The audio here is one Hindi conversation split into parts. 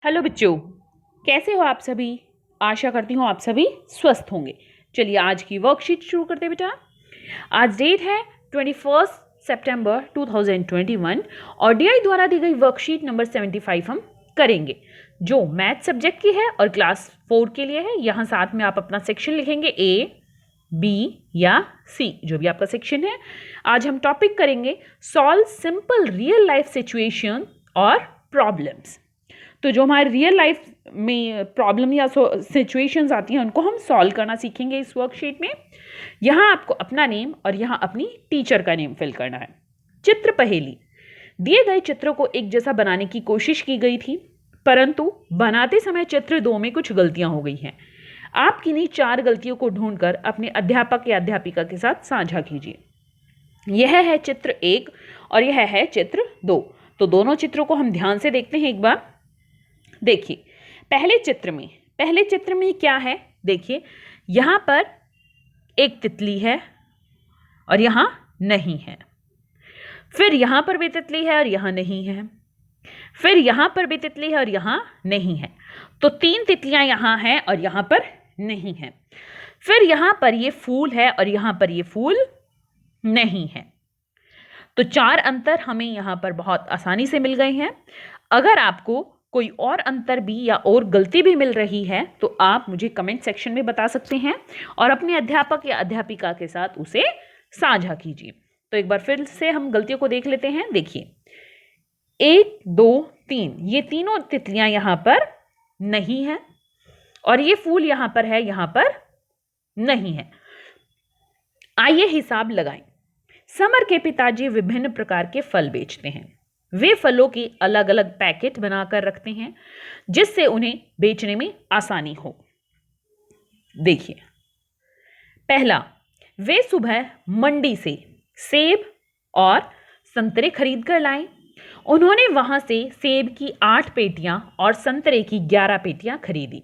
हेलो बच्चों, कैसे हो आप सभी। आशा करती हूँ आप सभी स्वस्थ होंगे। चलिए आज की वर्कशीट शुरू करते हैं बेटा। आज डेट है 21 सितंबर 2021 और डीआई द्वारा दी गई वर्कशीट नंबर 75 हम करेंगे, जो मैथ सब्जेक्ट की है और क्लास 4 के लिए है। यहाँ साथ में आप अपना सेक्शन लिखेंगे ए, बी या सी, जो भी आपका सेक्शन है। आज हम टॉपिक करेंगे solve simple real life situation और प्रॉब्लम्स। तो जो हमारे रियल लाइफ में प्रॉब्लम या सिचुएशंस आती हैं उनको हम सॉल्व करना सीखेंगे इस वर्कशीट में। यहाँ आपको अपना नेम और यहाँ अपनी टीचर का नेम फिल करना है। चित्र पहेली। दिए गए चित्रों को एक जैसा बनाने की कोशिश की गई थी, परंतु बनाते समय चित्र 2 में कुछ गलतियां हो गई हैं। आप किन्हीं 4 गलतियों को ढूंढकर अपने अध्यापक या अध्यापिका के साथ साझा कीजिए। यह है चित्र 1 और यह है चित्र 2। तो दोनों चित्रों को हम ध्यान से देखते हैं एक बार। देखिए पहले चित्र में क्या है। देखिए यहां पर एक तितली है और यहां नहीं है। फिर यहां पर भी तितली है और यहां नहीं है। फिर यहां पर भी तितली है और यहां नहीं है। तो 3 तितलियां यहां हैं और यहां पर नहीं है। फिर यहां पर ये फूल है और यहां पर ये फूल नहीं है। तो 4 अंतर हमें यहां पर बहुत आसानी से मिल गए हैं। अगर आपको कोई और अंतर भी या और गलती भी मिल रही है तो आप मुझे कमेंट सेक्शन में बता सकते हैं और अपने अध्यापक या अध्यापिका के साथ उसे साझा कीजिए। तो एक बार फिर से हम गलतियों को देख लेते हैं। देखिए 1, 2, 3, ये तीनों तितलियां यहां पर नहीं है और ये फूल यहां पर है, यहां पर नहीं है। आइए हिसाब लगाएं। समर के पिताजी विभिन्न प्रकार के फल बेचते हैं। वे फलों की अलग अलग पैकेट बनाकर रखते हैं जिससे उन्हें बेचने में आसानी हो। देखिए पहला, वे सुबह मंडी से सेब और संतरे खरीद कर लाए। उन्होंने वहां से सेब की 8 पेटियां और संतरे की 11 पेटियां खरीदी।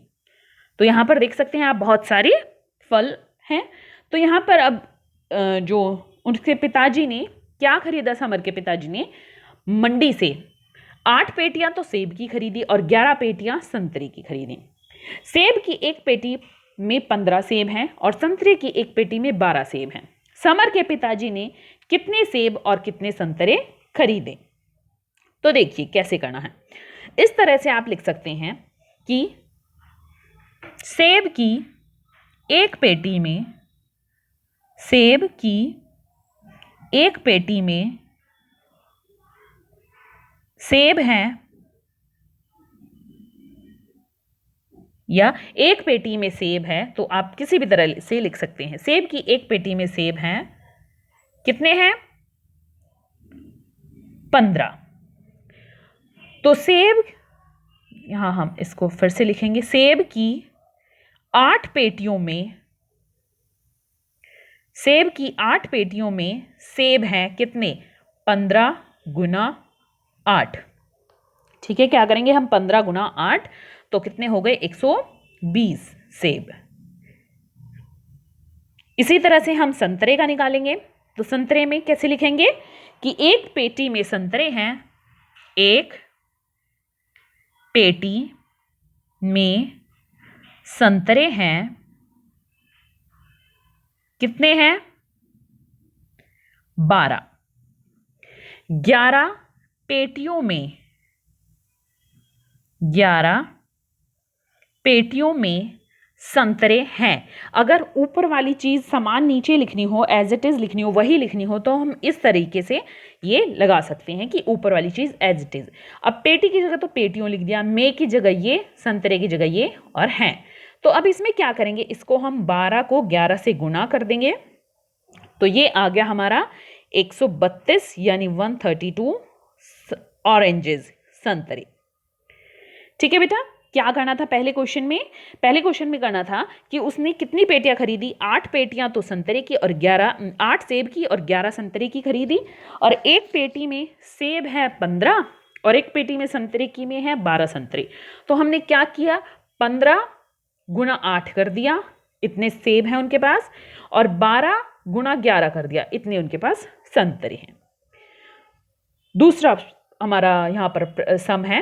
तो यहां पर देख सकते हैं आप बहुत सारे फल हैं। तो यहां पर अब जो उनके पिताजी ने क्या खरीदा, समर के पिताजी ने मंडी से 8 पेटियां तो सेब की खरीदी और 11 पेटियां संतरे की खरीदी। सेब की एक पेटी में 15 सेब हैं और संतरे की एक पेटी में 12 सेब हैं। समर के पिताजी ने कितने सेब और कितने संतरे खरीदे। तो देखिए कैसे करना है। इस तरह से आप लिख सकते हैं कि सेब की एक पेटी में सेब हैं या एक पेटी में सेब है, तो आप किसी भी तरह से लिख सकते हैं। सेब की एक पेटी में सेब हैं, कितने हैं? 15। तो सेब, यहां हम इसको फिर से लिखेंगे, सेब की 8 पेटियों में सेब हैं कितने? 15 गुना 8। ठीक है, क्या करेंगे हम? 15 गुना 8 तो कितने हो गए? 120 सेब। इसी तरह से हम संतरे का निकालेंगे। तो संतरे में कैसे लिखेंगे कि एक पेटी में संतरे हैं, एक पेटी में संतरे हैं, कितने हैं? 12। 11 पेटियों में संतरे हैं। अगर ऊपर वाली चीज समान नीचे लिखनी हो, एज इट इज लिखनी हो, वही लिखनी हो, तो हम इस तरीके से ये लगा सकते हैं कि ऊपर वाली चीज एज इट इज। अब पेटी की जगह तो पेटियों लिख दिया, में की जगह ये, संतरे की जगह ये और हैं। तो अब इसमें क्या करेंगे, इसको हम 12 को 11 से गुना कर देंगे। तो ये आ गया हमारा 132 यानी 132 ऑरेंजेस, संतरे। ठीक है बेटा, क्या करना था पहले क्वेश्चन में करना था कि उसने कितनी पेटियां खरीदी? 8 पेटियां तो संतरे की और 8 सेब की और 11 संतरे की खरीदी। और एक पेटी में सेब है 15 और एक पेटी में संतरे की में है 12 संतरे। तो हमने क्या किया? 15 गुना 8 कर दिया, इतने सेब हैं उनके पास, और 12 गुना 11 कर दिया, इतने उनके पास संतरे हैं। दूसरा हमारा यहाँ पर सम है,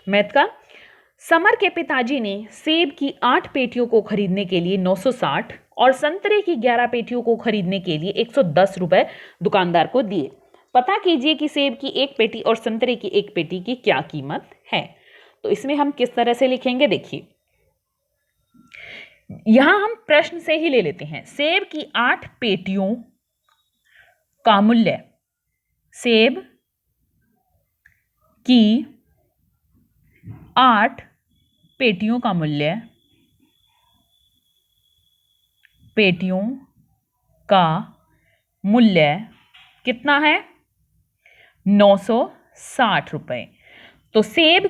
मैथ का। समर के पिताजी ने सेब की 8 पेटियों को खरीदने के लिए 960 और संतरे की 11 पेटियों को खरीदने के लिए 110 रुपए दुकानदार को दिए। पता कीजिए कि सेब की 1 पेटी और संतरे की 1 पेटी की क्या कीमत है। तो इसमें हम किस तरह से लिखेंगे, देखिए यहां हम प्रश्न से ही ले लेते हैं। सेब की 8 पेटियों का मूल्य, सेब की 8 पेटियों का मूल्य, पेटियों का मूल्य कितना है, 960 रुपए। तो सेब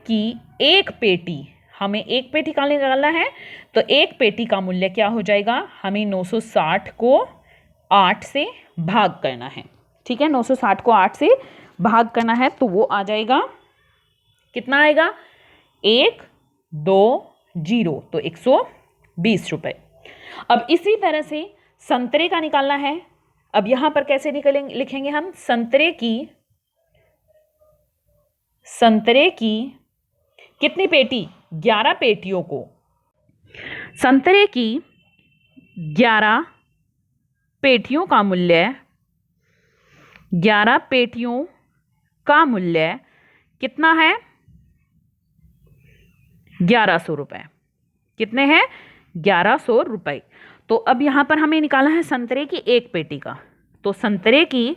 की एक पेटी, हमें एक पेटी का निकालना है, तो एक पेटी का मूल्य क्या हो जाएगा, हमें 960 को 8 से भाग करना है। ठीक है, 960 को 8 से भाग करना है, तो वो आ जाएगा, कितना आएगा, 120, तो 120 रुपए। अब इसी तरह से संतरे का निकालना है। अब यहां पर कैसे लिखेंगे हम, संतरे की कितनी पेटी, 11 पेटियों को, संतरे की 11 पेटियों का मूल्य, 11 पेटियों का मूल्य कितना है, 1100 रुपए। कितने हैं, 1100 रुपए। तो अब यहां पर हमें निकालना है संतरे की एक पेटी का। तो संतरे की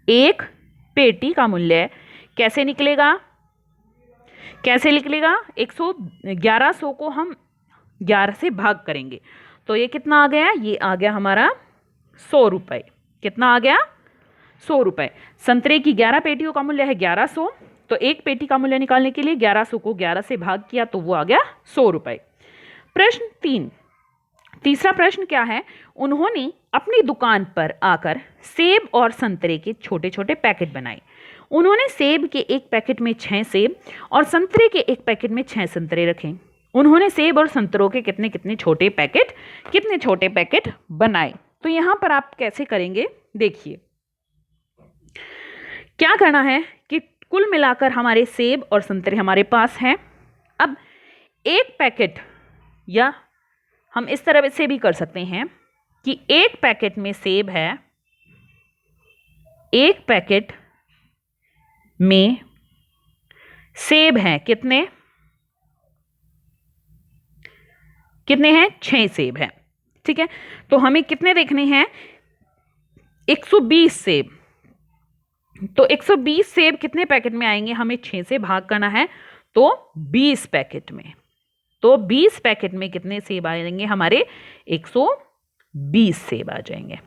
एक पेटी का मूल्य कैसे निकलेगा, 1100 को हम 11 से भाग करेंगे, तो ये कितना आ गया, ये आ गया हमारा 100 रुपए। कितना आ गया, 100 रुपए। संतरे की 11 पेटियों का मूल्य है 1100, तो एक पेटी का मूल्य निकालने के लिए 1100 को 11 से भाग किया, तो वो आ गया 100 रुपए। प्रश्न 3, तीसरा प्रश्न क्या है, उन्होंने अपनी दुकान पर आकर सेब और संतरे के छोटे छोटे पैकेट बनाए। उन्होंने सेब के एक पैकेट में 6 सेब और संतरे के एक पैकेट में 6 संतरे रखे। उन्होंने सेब और संतरों के कितने छोटे पैकेट बनाए। तो यहां पर आप कैसे करेंगे, देखिए क्या करना है कि कुल मिलाकर हमारे सेब और संतरे हमारे पास हैं। अब एक पैकेट, या हम इस तरह से भी कर सकते हैं कि एक पैकेट में सेब है, एक पैकेट में सेब हैं, कितने हैं, 6 सेब हैं। ठीक है, तो हमें कितने देखने हैं, 120 सेब। तो 120 सेब कितने पैकेट में आएंगे, हमें 6 से भाग करना है, तो 20 पैकेट में। तो 20 पैकेट में कितने सेब आ जाएंगे हमारे, 120 सेब आ जाएंगे।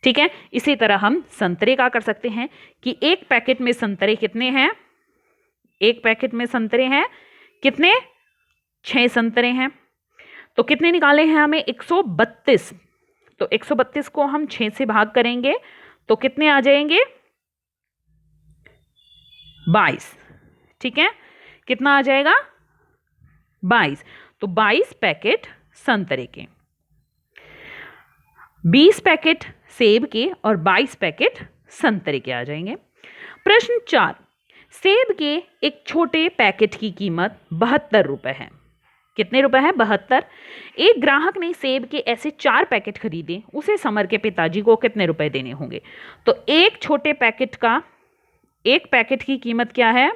ठीक है, इसी तरह हम संतरे का कर सकते हैं कि एक पैकेट में संतरे कितने हैं, एक पैकेट में संतरे हैं कितने, 6 संतरे हैं। तो कितने निकाले हैं हमें, 132। तो 132 को हम 6 से भाग करेंगे, तो कितने आ जाएंगे, 22। ठीक है, कितना आ जाएगा, 22। तो 22 पैकेट संतरे के, 20 पैकेट सेब के और 22 पैकेट संतरे के आ जाएंगे। प्रश्न 4, सेब के एक छोटे पैकेट की कीमत 72 रुपए है। कितने रुपए है, 72। एक ग्राहक ने सेब के ऐसे 4 पैकेट खरीदे, उसे समर के पिताजी को कितने रुपए देने होंगे। तो एक छोटे पैकेट का, एक पैकेट की कीमत क्या है,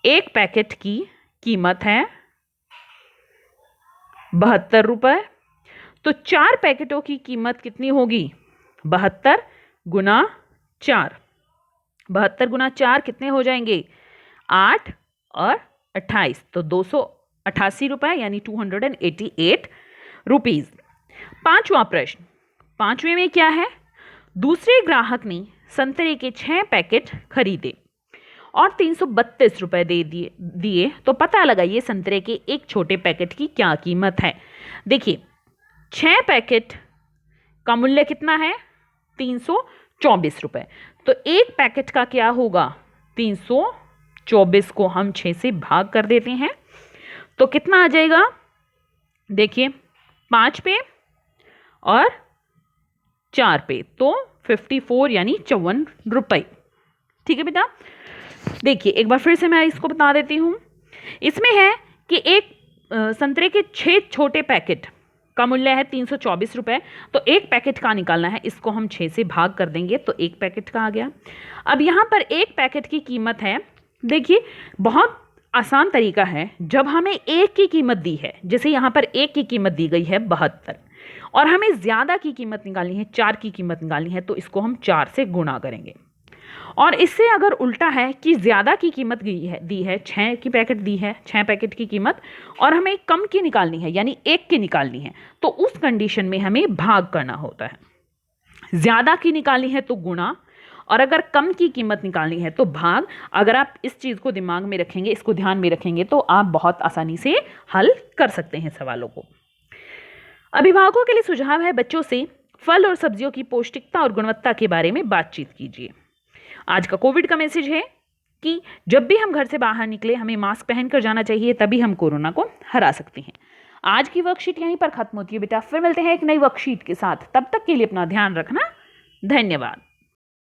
एक पैकेट की कीमत है 72 रुपए। तो 4 पैकेटों की कीमत कितनी होगी, 72 गुना 4, 72 गुना 4 कितने हो जाएंगे, 8 और 28, तो 288 रुपए, यानी 288 रुपीज। पांचवा प्रश्न, पांचवें में क्या है, दूसरे ग्राहक ने संतरे के 6 पैकेट खरीदे और 332 रुपए दे दिए, तो पता लगाइए संतरे के एक छोटे पैकेट की क्या कीमत है। देखिए 6 पैकेट का मूल्य कितना है, 324 रुपए। तो एक पैकेट का क्या होगा, 324 को हम 6 से भाग कर देते हैं, तो कितना आ जाएगा, देखिए 5 पे और 4 पे, तो 54 यानी 54 रुपये। ठीक है बेटा, देखिए एक बार फिर से मैं इसको बता देती हूँ। इसमें है कि एक संतरे के 6 छोटे पैकेट का मूल्य है 324 रुपये। तो एक पैकेट का निकालना है, इसको हम 6 से भाग कर देंगे तो एक पैकेट का आ गया। अब यहाँ पर एक पैकेट की कीमत है, देखिए बहुत आसान तरीका है, जब हमें एक की कीमत दी है, जैसे यहाँ पर एक की कीमत दी गई है 72 और हमें ज़्यादा की कीमत निकालनी है, 4 की कीमत निकालनी है, तो इसको हम 4 से गुणा करेंगे। और इससे अगर उल्टा है कि ज़्यादा की कीमत दी है 6 की पैकेट दी है, 6 पैकेट की कीमत, और हमें कम की निकालनी है यानी 1 की निकालनी है, तो उस कंडीशन में हमें भाग करना होता है। ज़्यादा की निकालनी है तो गुणा, और अगर कम की कीमत निकालनी है तो भाग। अगर आप इस चीज़ को दिमाग में रखेंगे, इसको ध्यान में रखेंगे, तो आप बहुत आसानी से हल कर सकते हैं सवालों को। अभिभावकों के लिए सुझाव है, बच्चों से फल और सब्जियों की पौष्टिकता और गुणवत्ता के बारे में बातचीत कीजिए। आज का कोविड का मैसेज है कि जब भी हम घर से बाहर निकले हमें मास्क पहनकर जाना चाहिए, तभी हम कोरोना को हरा सकते हैं। आज की वर्कशीट यहीं पर खत्म होती है बेटा, फिर मिलते हैं एक नई वर्कशीट के साथ। तब तक के लिए अपना ध्यान रखना। धन्यवाद।